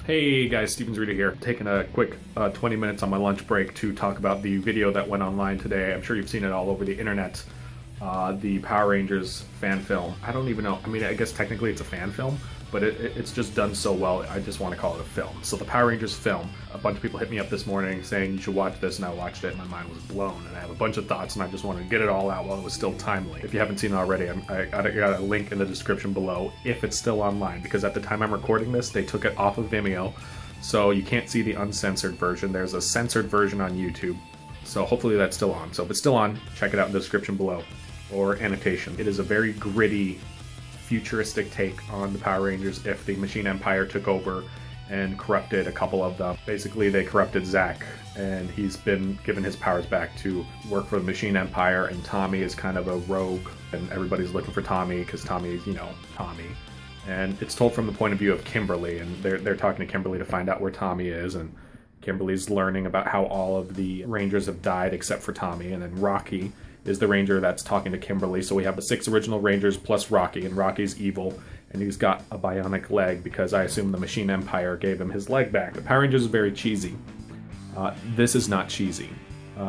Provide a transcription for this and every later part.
Hey guys, Steven's Reader here. Taking a quick 20 minutes on my lunch break to talk about the video that went online today. I'm sure you've seen it all over the internet. The Power Rangers fan film. I don't even know. I mean, I guess technically it's a fan film, but it's just done so well, I just want to call it a film. So the Power Rangers film. A bunch of people hit me up this morning saying you should watch this, and I watched it and my mind was blown. And I have a bunch of thoughts and I just wanted to get it all out while it was still timely. If you haven't seen it already, I got a link in the description below if it's still online, because at the time I'm recording this, they took it off of Vimeo. So you can't see the uncensored version. There's a censored version on YouTube. So hopefully that's still on. So if it's still on, check it out in the description below, or annotation. It is a very gritty, futuristic take on the Power Rangers if the Machine Empire took over and corrupted a couple of them. Basically, they corrupted Zack, and he's been given his powers back to work for the Machine Empire, and Tommy is kind of a rogue, and everybody's looking for Tommy because Tommy's, you know, Tommy. And it's told from the point of view of Kimberly, and they're talking to Kimberly to find out where Tommy is, and Kimberly's learning about how all of the Rangers have died except for Tommy, and then Rocky is the Ranger that's talking to Kimberly. So we have the 6 original Rangers plus Rocky, and Rocky's evil, and he's got a bionic leg because I assume the Machine Empire gave him his leg back. The Power Rangers is very cheesy. This is not cheesy.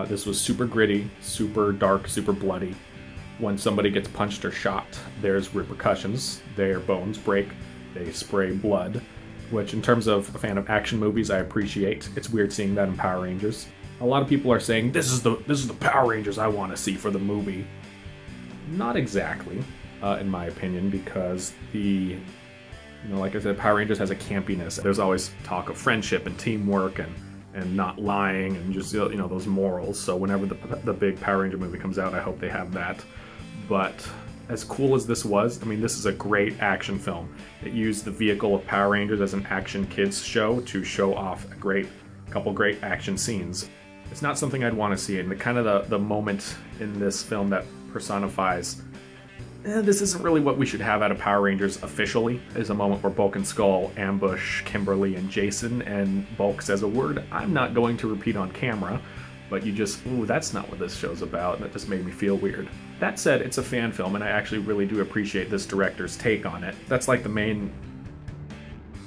This was super gritty, super dark, super bloody. When somebody gets punched or shot, there's repercussions. Their bones break, they spray blood, which in terms of a fan of action movies, I appreciate. It's weird seeing that in Power Rangers. A lot of people are saying, this is the Power Rangers I want to see for the movie. Not exactly, in my opinion, because like I said, Power Rangers has a campiness. There's always talk of friendship and teamwork and not lying and just, you know, those morals. So whenever the big Power Ranger movie comes out, I hope they have that. But as cool as this was, I mean, this is a great action film. It used the vehicle of Power Rangers as an action kids show to show off a couple great action scenes. It's not something I'd want to see, and the moment in this film that personifies this isn't really what we should have out of Power Rangers officially, is a moment where Bulk and Skull ambush Kimberly and Jason, and Bulk says a word I'm not going to repeat on camera, but you just, ooh, that's not what this show's about, and that just made me feel weird. That said, it's a fan film, and I actually really do appreciate this director's take on it. That's like the main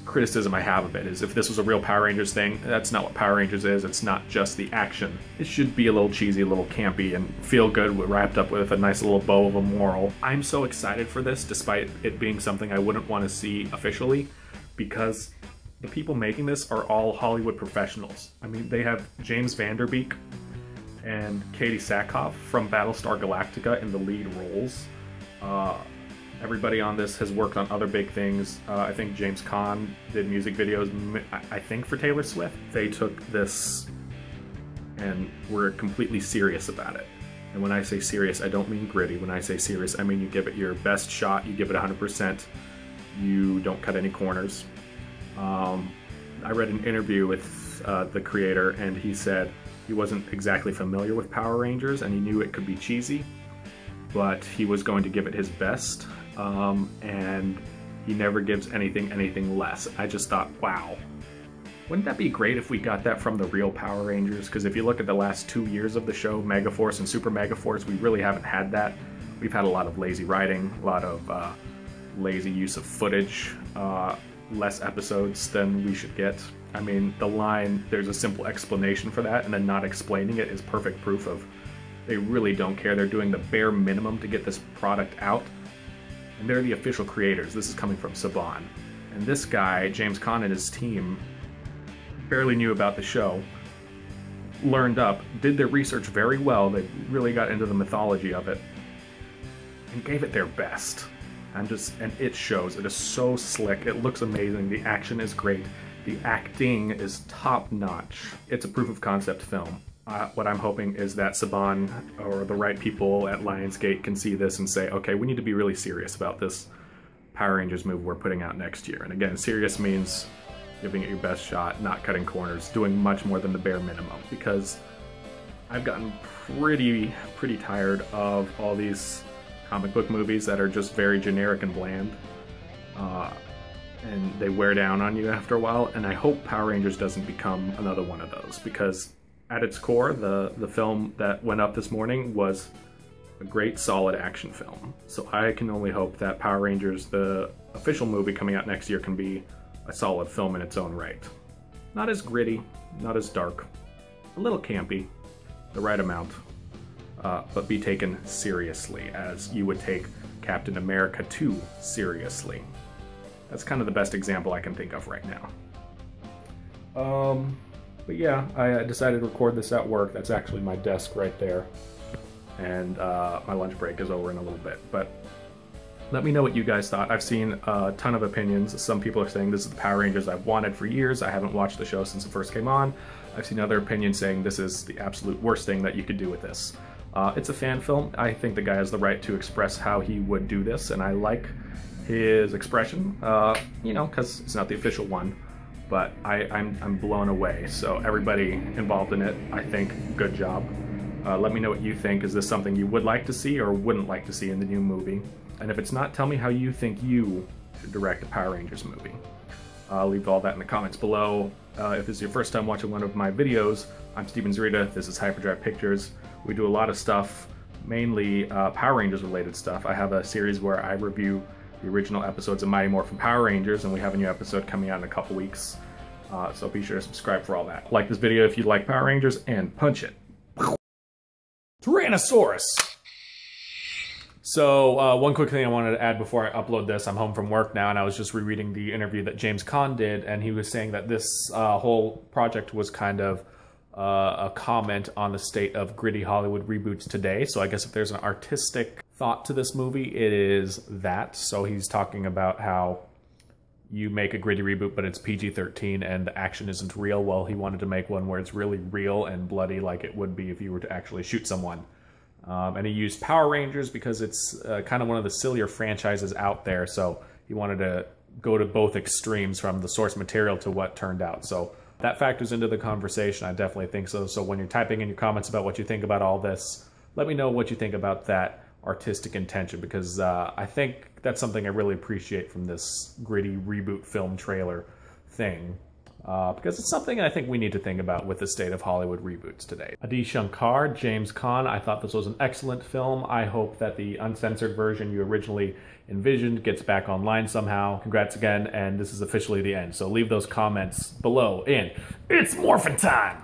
criticism I have of it, is if this was a real Power Rangers thing, that's not what Power Rangers is. It's not just the action. It should be a little cheesy, a little campy, and feel good, wrapped up with a nice little bow of a moral. I'm so excited for this, despite it being something I wouldn't want to see officially, because the people making this are all Hollywood professionals. I mean, they have James Vanderbeek and Katie Sackhoff from Battlestar Galactica in the lead roles. Everybody on this has worked on other big things. I think James Caan did music videos, I think, for Taylor Swift. They took this and were completely serious about it. And when I say serious, I don't mean gritty. When I say serious, I mean you give it your best shot, you give it 100%, you don't cut any corners. I read an interview with the creator, and he said he wasn't exactly familiar with Power Rangers, and he knew it could be cheesy, but he was going to give it his best. And he never gives anything less. I just thought, wow, wouldn't that be great if we got that from the real Power Rangers? Because if you look at the last 2 years of the show, Megaforce and Super Megaforce, we really haven't had that. We've had a lot of lazy writing, a lot of lazy use of footage, less episodes than we should get. I mean, the line, there's a simple explanation for that, and then not explaining it is perfect proof of they really don't care. They're doing the bare minimum to get this product out. And they're the official creators. This is coming from Saban. And this guy, James Caan, and his team barely knew about the show, learned up, did their research very well, they really got into the mythology of it, and gave it their best. And it shows. It is so slick, it looks amazing, the action is great, the acting is top-notch. It's a proof of concept film. What I'm hoping is that Saban or the right people at Lionsgate can see this and say, okay, we need to be really serious about this Power Rangers movie we're putting out next year. And again, serious means giving it your best shot, not cutting corners, doing much more than the bare minimum, because I've gotten pretty tired of all these comic book movies that are just very generic and bland. And they wear down on you after a while, and I hope Power Rangers doesn't become another one of those, because at its core, the film that went up this morning was a great, solid action film. So I can only hope that Power Rangers, the official movie coming out next year, can be a solid film in its own right. Not as gritty, not as dark, a little campy, the right amount, but be taken seriously, as you would take Captain America 2 seriously. That's kind of the best example I can think of right now. But yeah, I decided to record this at work. That's actually my desk right there. And my lunch break is over in a little bit. But let me know what you guys thought. I've seen a ton of opinions. Some people are saying this is the Power Rangers I've wanted for years. I haven't watched the show since it first came on. I've seen other opinions saying this is the absolute worst thing that you could do with this. It's a fan film. I think the guy has the right to express how he would do this, and I like his expression, you know, because it's not the official one. But I'm blown away. So everybody involved in it, I think, good job. Let me know what you think. Is this something you would like to see or wouldn't like to see in the new movie? And if it's not, tell me how you think you should direct a Power Rangers movie. Leave all that in the comments below. If this is your first time watching one of my videos, I'm Steven Zarita. This is Hyperdrive Pictures. We do a lot of stuff, mainly Power Rangers related stuff. I have a series where I review the original episodes of Mighty Morphin Power Rangers, and we have a new episode coming out in a couple weeks. So be sure to subscribe for all that. Like this video if you like Power Rangers, and punch it. Tyrannosaurus! So one quick thing I wanted to add before I upload this. I'm home from work now, and I was just rereading the interview that James Caan did, and he was saying that this whole project was kind of a comment on the state of gritty Hollywood reboots today. So I guess if there's an artistic thought to this movie, it is that. So he's talking about how you make a gritty reboot, but it's PG-13 and the action isn't real. Well, he wanted to make one where it's really real and bloody, like it would be if you were to actually shoot someone. And he used Power Rangers because it's kind of one of the sillier franchises out there. So he wanted to go to both extremes, from the source material to what turned out. So that factors into the conversation. I definitely think so. So when you're typing in your comments about what you think about all this, let me know what you think about that artistic intention, because I think that's something I really appreciate from this gritty reboot film trailer thing, because it's something I think we need to think about with the state of Hollywood reboots today. Adi Shankar, James Caan, I thought this was an excellent film. I hope that the uncensored version you originally envisioned gets back online somehow. Congrats again, and this is officially the end. So leave those comments below, and it's morphin' time!